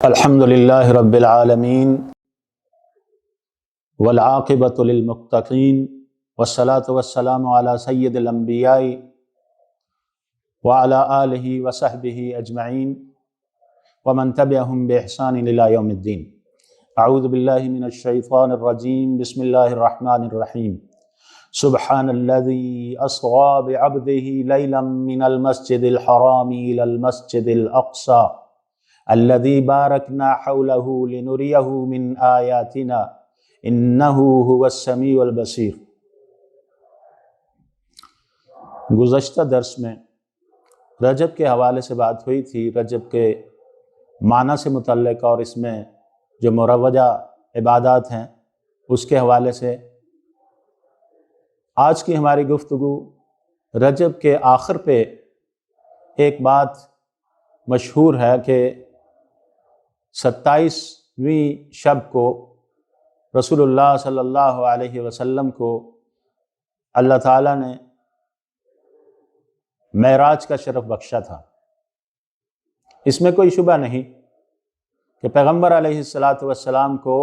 الحمد للہ رب العالمین والعاقبۃ للمتقین والصلاة والسلام علی سید الانبیاء وعلی آلہ وصحبہ اجمعین ومن تبعہم بإحسان الی یوم الدین۔ اعوذ باللہ من الشیطان الرجیم، بسم اللہ الرحمن الرحیم۔ سبحان الذی اسری بعبدہ لیلا من المسجد الحرام الی المسجد الاقصی الذي باركنا حوله لنريه من آياتنا إنه هو السميع البصير۔ گزشتہ درس میں رجب کے حوالے سے بات ہوئی تھی، رجب کے معنی سے متعلق اور اس میں جو مروجہ عبادات ہیں اس کے حوالے سے۔ آج کی ہماری گفتگو رجب کے آخر پہ ایک بات مشہور ہے کہ 27ویں شب کو رسول اللہ صلی اللہ علیہ وسلم کو اللہ تعالیٰ نے معراج کا شرف بخشا تھا۔ اس میں کوئی شبہ نہیں کہ پیغمبر علیہ السلام کو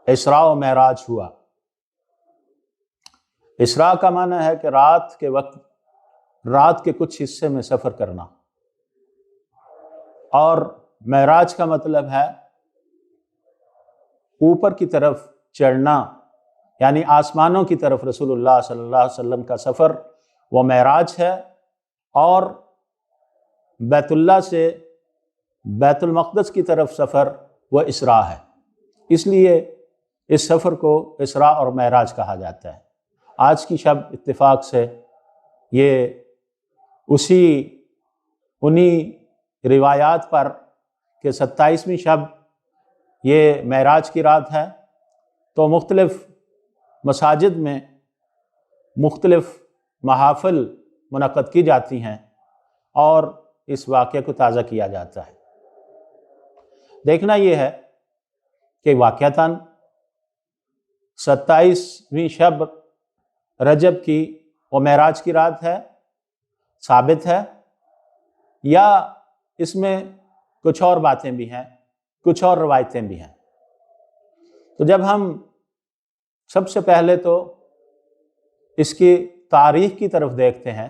اسراء و معراج ہوا۔ اسراء کا معنی ہے کہ رات کے وقت، رات کے کچھ حصے میں سفر کرنا، اور معراج کا مطلب ہے اوپر کی طرف چڑھنا، یعنی آسمانوں کی طرف رسول اللہ صلی اللہ علیہ وسلم کا سفر وہ معراج ہے، اور بیت اللہ سے بیت المقدس کی طرف سفر وہ اسراء ہے۔ اس لیے اس سفر کو اسراء اور معراج کہا جاتا ہے۔ آج کی شب اتفاق سے یہ انہی روایات پر کہ 27ویں شب یہ معراج کی رات ہے، تو مختلف مساجد میں مختلف محافل منعقد کی جاتی ہیں اور اس واقعے کو تازہ کیا جاتا ہے۔ دیکھنا یہ ہے کہ واقعتاً 27ویں شب رجب کی وہ معراج کی رات ہے، ثابت ہے، یا اس میں کچھ اور باتیں بھی ہیں، کچھ اور روایتیں بھی ہیں۔ تو جب ہم سب سے پہلے تو اس کی تاریخ کی طرف دیکھتے ہیں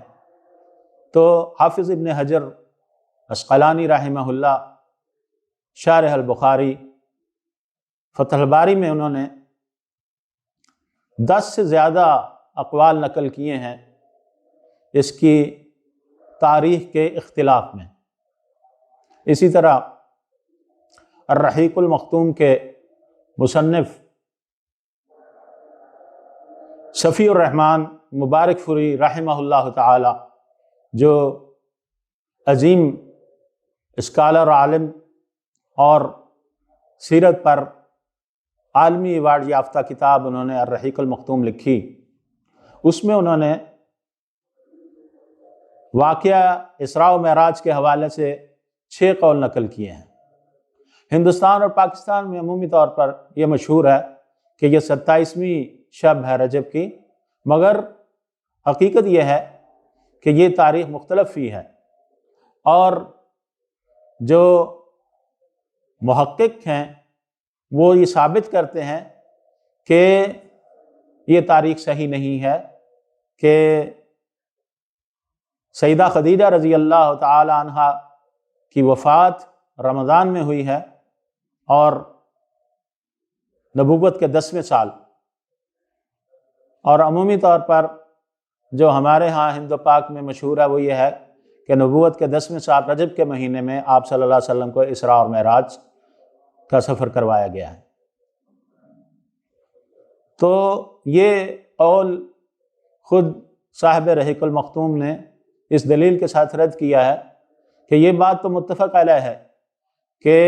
تو حافظ ابن حجر عسقلانی رحمہ اللہ شارح البخاری فتح الباری میں انہوں نے 10 سے زیادہ اقوال نقل کیے ہیں اس کی تاریخ کے اختلاف میں۔ اسی طرح الرحیق المختوم کے مصنف صفی الرحمن مبارک فوری رحمہ اللہ تعالی، جو عظیم اسکالر عالم اور سیرت پر عالمی ایوارڈ یافتہ کتاب انہوں نے الرحیق المختوم لکھی، اس میں انہوں نے واقعہ اسراء و معراج کے حوالے سے 6 قول نقل کیے ہیں۔ ہندوستان اور پاکستان میں عمومی طور پر یہ مشہور ہے کہ یہ 27ویں شب ہے رجب کی، مگر حقیقت یہ ہے کہ یہ تاریخ مختلف ہی ہے، اور جو محقق ہیں وہ یہ ثابت کرتے ہیں کہ یہ تاریخ صحیح نہیں ہے، کہ سیدہ خدیجہ رضی اللہ تعالی عنہا کی وفات رمضان میں ہوئی ہے، اور نبوت کے 10ویں سال، اور عمومی طور پر جو ہمارے ہاں ہند و پاک میں مشہور ہے وہ یہ ہے کہ نبوت کے 10ویں سال رجب کے مہینے میں آپ صلی اللہ علیہ وسلم کو اسراء اور معراج کا سفر کروایا گیا ہے۔ تو یہ قول خود صاحب رحیق المختوم نے اس دلیل کے ساتھ رد کیا ہے کہ یہ بات تو متفق علیہ ہے کہ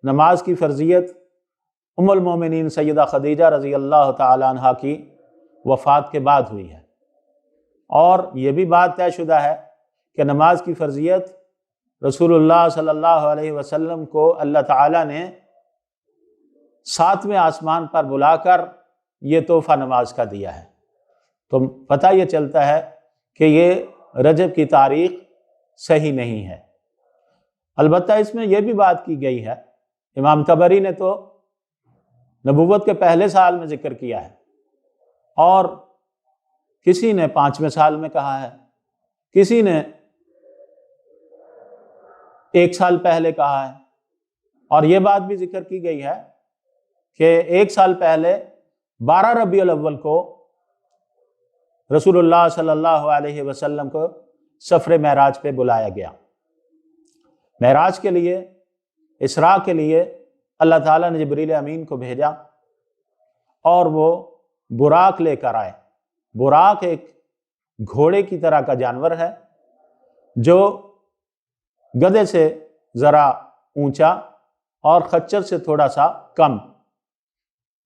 نماز کی فرضیت ام المومنین سیدہ خدیجہ رضی اللہ تعالی عنہا کی وفات کے بعد ہوئی ہے، اور یہ بھی بات طے شدہ ہے کہ نماز کی فرضیت رسول اللہ صلی اللہ علیہ وسلم کو اللہ تعالیٰ نے 7ویں آسمان پر بلا کر یہ تحفہ نماز کا دیا ہے۔ تو پتہ یہ چلتا ہے کہ یہ رجب کی تاریخ صحیح نہیں ہے۔ البتہ اس میں یہ بھی بات کی گئی ہے، امام طبری نے تو نبوت کے پہلے سال میں ذکر کیا ہے، اور کسی نے 5ویں سال میں کہا ہے، کسی نے 1 سال پہلے کہا ہے، اور یہ بات بھی ذکر کی گئی ہے کہ 1 سال پہلے 12 ربیع الاول کو رسول اللہ صلی اللہ علیہ وسلم کو سفر معراج پہ بلایا گیا۔ معراج کے لیے، اسراء کے لیے اللہ تعالیٰ نے جبریل امین کو بھیجا اور وہ براق لے کر آئے۔ براق ایک گھوڑے کی طرح کا جانور ہے جو گدھے سے ذرا اونچا اور خچر سے تھوڑا سا کم،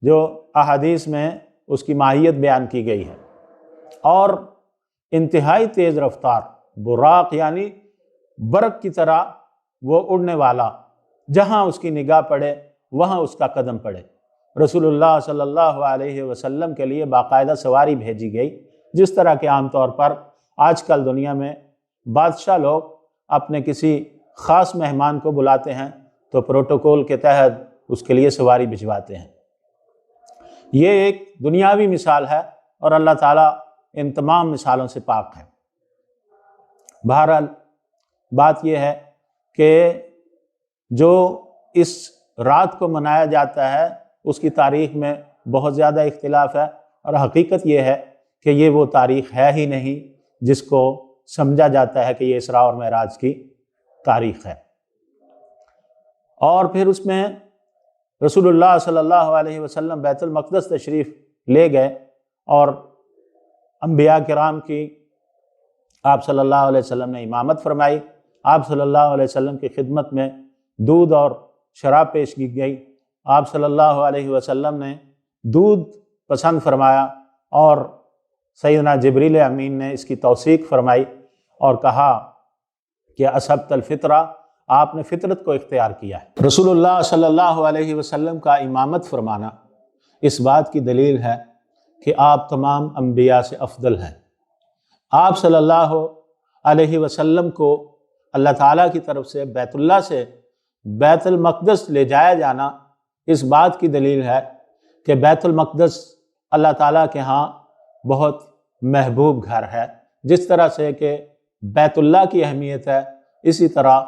جو احادیث میں اس کی ماہیت بیان کی گئی ہے، اور انتہائی تیز رفتار۔ براق یعنی برق کی طرح وہ اڑنے والا، جہاں اس کی نگاہ پڑے وہاں اس کا قدم پڑے۔ رسول اللہ صلی اللہ علیہ وسلم کے لیے باقاعدہ سواری بھیجی گئی، جس طرح کہ عام طور پر آج کل دنیا میں بادشاہ لوگ اپنے کسی خاص مہمان کو بلاتے ہیں تو پروٹوکول کے تحت اس کے لیے سواری بھجواتے ہیں۔ یہ ایک دنیاوی مثال ہے اور اللہ تعالیٰ ان تمام مثالوں سے پاک ہے۔ بہرحال بات یہ ہے کہ جو اس رات کو منایا جاتا ہے اس کی تاریخ میں بہت زیادہ اختلاف ہے، اور حقیقت یہ ہے کہ یہ وہ تاریخ ہے ہی نہیں جس کو سمجھا جاتا ہے کہ یہ اسراء اور معراج کی تاریخ ہے۔ اور پھر اس میں رسول اللہ صلی اللہ علیہ وسلم بیت المقدس تشریف لے گئے، اور انبیاء کرام کی آپ صلی اللہ علیہ وسلم نے امامت فرمائی۔ آپ صلی اللہ علیہ وسلم کی خدمت میں دودھ اور شراب پیش کی گئی۔ آپ صلی اللہ علیہ وسلم نے دودھ پسند فرمایا، اور سیدنا جبریل امین نے اس کی توثیق فرمائی اور کہا کہ اصبت الفطرہ، آپ نے فطرت کو اختیار کیا ہے۔ رسول اللہ صلی اللہ علیہ وسلم کا امامت فرمانا اس بات کی دلیل ہے کہ آپ تمام انبیاء سے افضل ہیں۔ آپ صلی اللہ علیہ وسلم کو اللہ تعالیٰ کی طرف سے بیت اللہ سے بیت المقدس لے جایا جانا اس بات کی دلیل ہے کہ بیت المقدس اللہ تعالیٰ کے ہاں بہت محبوب گھر ہے۔ جس طرح سے کہ بیت اللہ کی اہمیت ہے، اسی طرح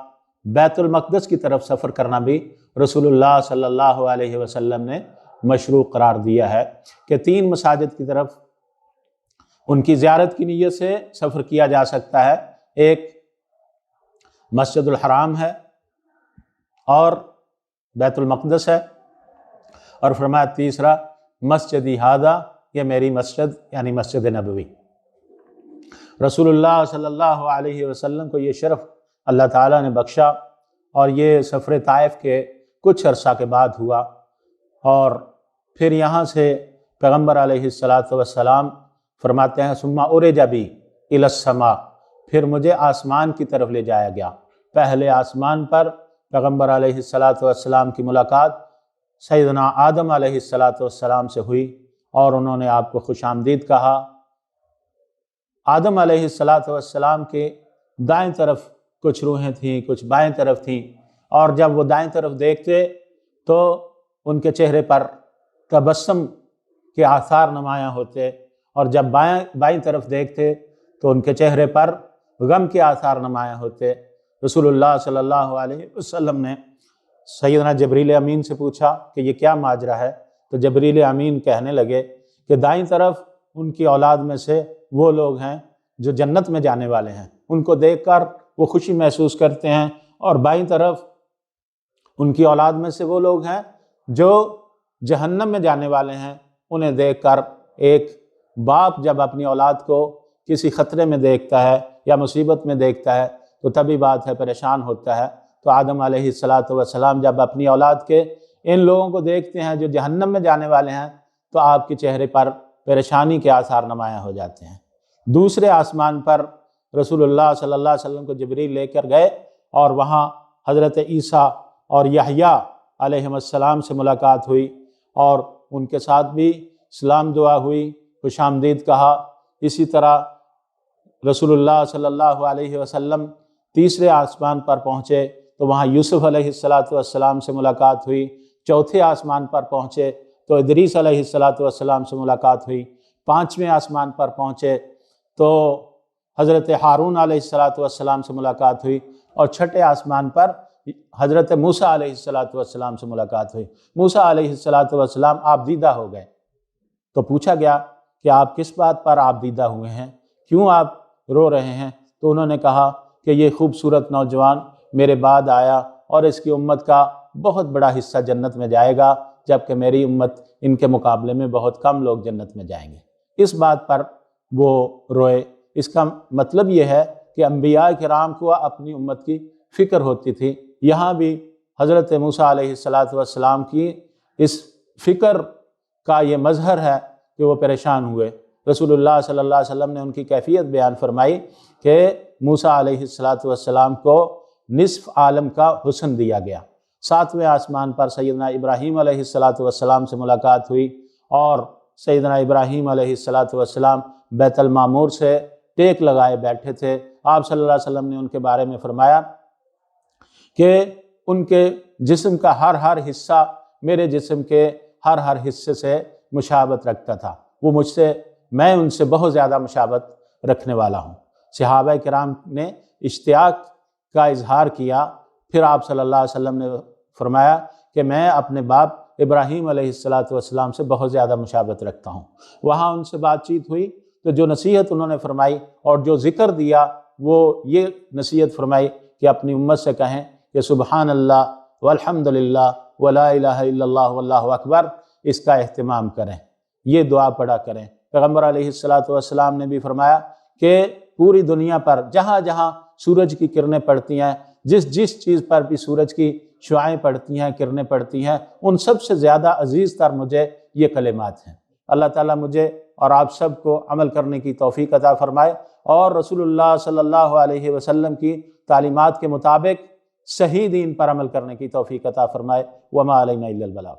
بیت المقدس کی طرف سفر کرنا بھی رسول اللہ صلی اللہ علیہ وسلم نے مشروع قرار دیا ہے کہ 3 مساجد کی طرف ان کی زیارت کی نیت سے سفر کیا جا سکتا ہے۔ ایک مسجد الحرام ہے اور بیت المقدس ہے، اور فرمایا تیسرا مسجدی ھذا، یہ میری مسجد یعنی مسجد نبوی۔ رسول اللہ صلی اللہ علیہ وسلم کو یہ شرف اللہ تعالیٰ نے بخشا، اور یہ سفر طائف کے کچھ عرصہ کے بعد ہوا، اور پھر یہاں سے پیغمبر علیہ السلام فرماتے ہیں ثم عرج بی الی السماء، پھر مجھے آسمان کی طرف لے جایا گیا۔ پہلے آسمان پر پیغمبر علیہ السلام کی ملاقات سیدنا آدم علیہ السلام سے ہوئی، اور انہوں نے آپ کو خوش آمدید کہا۔ آدم علیہ السلام کے دائیں طرف کچھ روحیں تھیں، کچھ بائیں طرف تھیں، اور جب وہ دائیں طرف دیکھتے تو ان کے چہرے پر تبسم کے آثار نمایاں ہوتے، اور جب بائیں طرف دیکھتے تو ان کے چہرے پر غم کے آثار نمایاں ہوتے۔ رسول اللہ صلی اللہ علیہ وسلم نے سیدنا جبریل امین سے پوچھا کہ یہ کیا ماجرا ہے؟ تو جبریل امین کہنے لگے کہ دائیں طرف ان کی اولاد میں سے وہ لوگ ہیں جو جنت میں جانے والے ہیں، ان کو دیکھ کر وہ خوشی محسوس کرتے ہیں، اور بائیں طرف ان کی اولاد میں سے وہ لوگ ہیں جو جہنم میں جانے والے ہیں۔ انہیں دیکھ کر ایک باپ جب اپنی اولاد کو کسی خطرے میں دیکھتا ہے یا مصیبت میں دیکھتا ہے تو تبھی بات ہے پریشان ہوتا ہے۔ تو آدم علیہ السلام جب اپنی اولاد کے ان لوگوں کو دیکھتے ہیں جو جہنم میں جانے والے ہیں تو آپ کے چہرے پر پریشانی کے آثار نمایاں ہو جاتے ہیں۔ دوسرے آسمان پر رسول اللہ صلی اللہ علیہ وسلم کو جبریل لے کر گئے، اور وہاں حضرت عیسیٰ اور یحییٰ علیہ السلام سے ملاقات ہوئی، اور ان کے ساتھ بھی سلام دعا ہوئی، خوش آمدید کہا۔ اسی طرح رسول اللہ صلی اللہ علیہ وسلم تیسرے آسمان پر پہنچے تو وہاں یوسف علیہ السلام سے ملاقات ہوئی۔ چوتھے آسمان پر پہنچے تو ادریس علیہ السلام سے ملاقات ہوئی۔ پانچویں آسمان پر پہنچے تو حضرت ہارون علیہ السلام سے ملاقات ہوئی، اور چھٹے آسمان پر حضرت موسیٰ علیہ السلام سے ملاقات ہوئی۔ موسیٰ علیہ السلام آپ دیدہ ہو گئے، تو پوچھا گیا کہ آپ کس بات پر آپ دیدہ ہوئے ہیں، کیوں آپ رو رہے ہیں؟ تو انہوں نے کہا کہ یہ خوبصورت نوجوان میرے بعد آیا اور اس کی امت کا بہت بڑا حصہ جنت میں جائے گا، جبکہ میری امت ان کے مقابلے میں بہت کم لوگ جنت میں جائیں گے۔ اس بات پر وہ روئے۔ اس کا مطلب یہ ہے کہ انبیاء کرام کو اپنی امت کی فکر ہوتی تھی۔ یہاں بھی حضرت موسیٰ علیہ السلام کی اس فکر کا یہ مظہر ہے کہ وہ پریشان ہوئے۔ رسول اللہ صلی اللہ علیہ وسلم نے ان کی کیفیت بیان فرمائی کہ موسیٰ علیہ السلام کو نصف عالم کا حسن دیا گیا۔ ساتویں آسمان پر سیدنا ابراہیم علیہ السلام سے ملاقات ہوئی، اور سیدنا ابراہیم علیہ السلام بیت المعمور سے ٹیک لگائے بیٹھے تھے۔ آپ صلی اللہ علیہ وسلم نے ان کے بارے میں فرمایا کہ ان کے جسم کا ہر حصہ میرے جسم کے ہر حصے سے مشابہت رکھتا تھا، میں ان سے بہت زیادہ مشابہت رکھنے والا ہوں۔ صحابہ کرام نے اشتیاق کا اظہار کیا۔ پھر آپ صلی اللہ علیہ وسلم نے فرمایا کہ میں اپنے باپ ابراہیم علیہ السلام سے بہت زیادہ مشابہت رکھتا ہوں۔ وہاں ان سے بات چیت ہوئی تو جو نصیحت انہوں نے فرمائی اور جو ذکر دیا، وہ یہ نصیحت فرمائی کہ اپنی امت سے کہیں کہ سبحان اللہ والحمدللہ ولا الہ الا اللہ واللہ اکبر، اس کا اہتمام کریں، یہ دعا پڑھا کریں۔ پیغمبر علیہ السلام نے بھی فرمایا کہ پوری دنیا پر جہاں جہاں سورج کی کرنیں پڑتی ہیں، جس چیز پر بھی سورج کی شعاعیں پڑتی ہیں، کرنیں پڑتی ہیں، ان سب سے زیادہ عزیز تر مجھے یہ کلمات ہیں۔ اللہ تعالیٰ مجھے اور آپ سب کو عمل کرنے کی توفیق عطا فرمائے، اور رسول اللہ صلی اللہ علیہ وسلم کی تعلیمات کے مطابق صحیح دین پر عمل کرنے کی توفیق عطا فرمائے۔ وما علینا الا البلاغ۔